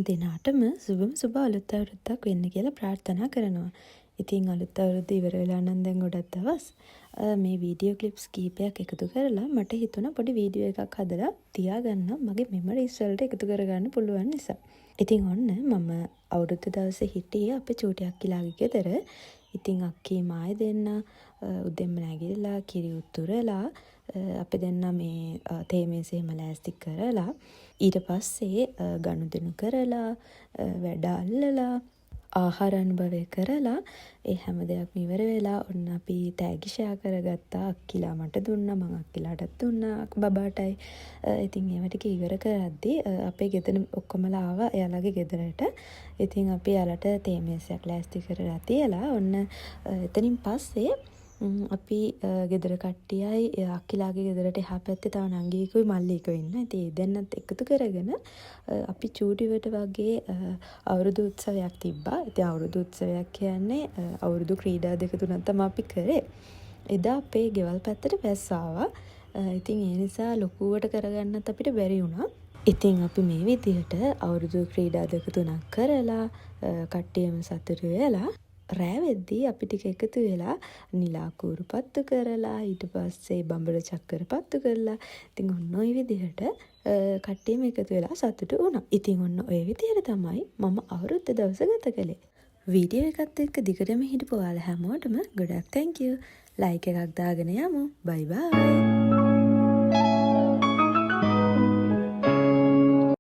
දෙනාටම සුබ අලුත් අවුරුද්දක් වෙන්න කියලා ප්‍රාර්ථනා කරනවා. ඉතින් අලුත් අවුරුද්ද ඉවර වෙලා නම් දැන් ගොඩක් දවස් මේ වීඩියෝ ක්ලිප්ස් කීපයක් එකතු කරලා මට හිතුණා පොඩි වීඩියෝ එකක් හදලා තියාගන්න මගේ මෙමරිස් වලට එකතු කරගන්න පුළුවන් නිසා. ඉතින් ඔන්න මම අවුරුද්ද දවසේ හිටියේ අපේ චූටි අක්කිලාගේ ගෙදර. ඉතින් අක්කී මායි දෙන්න උදෙන්ම නැගිටලා කිරි උතුරලා අපි දෙන්න මේ තේ මේසෙම ලෑස්ති කරලා ඊට පස්සේ ගනුදෙනු කරලා වැඩ අල්ලලා ආහාර අනුභවය කරලා ඒ හැම දෙයක්ම ඉවර වෙලා ඔන්න අපි තෑගි ෂෙයා කරගත්තා. අක්කිලා මට දුන්නා, මං අක්කිලාටත් දුන්නා, බබාටයි. ඉතින් ඒව ටික ඉවර කරද්දී අපේ ගෙදර ඔක්කොමලා ආවා එයාලගේ ගෙදරට. ඉතින් අපි එයාලට තේ මේසයක් ලෑස්ති කරලා තියලා ඔන්න එතනින් පස්සේ අපි ගෙදර කට්ටියයි අක්කිලාගේ ගෙදරට එහා පැත්තේ තව නංගිකුයි මල්ලිකුයි ඉන්න. ඉතින් ඒ දෙන්නත් එකතු කරගෙන අපි චූටිවට වගේ අවුරුදු උත්සවයක් තිබ්බා. ඉතින් අවුරුදු උත්සවයක් කියන්නේ අවුරුදු ක්‍රීඩා දෙක තුනක් තමයි අපි කරේ. එදා අපේ ගෙවල් පැත්තට වැස්ස ආවා. ඉතින් ඒ නිසා ලොකුවට කරගන්නත් අපිට බැරි වුණා. ඉතින් අපි මේ විදිහට අවුරුදු ක්‍රීඩා දෙක තුනක් කරලා කට්ටියම සතුටු වෙලා රෑ වෙද්දී අපි ටික එකතු වෙලා නිලා කූරු පත්තු කරලා ඊට පස්සේ බඹර චක්කර පත්තු කරලා ඉතින් ඔන්න ඔය විදිහට කට්ටියම එකතු වෙලා සතුටු වුණා. ඉතින් ඔන්න ඔය විදිහට තමයි මම අවුරුද්ද දවස ගත කළේ. වීඩියෝ එකත් එක්ක දිගටම හිටපු ඔයාලා හැමෝටම ගොඩක් thank you. ලයික් එකක් දාගෙන යමු. bye bye.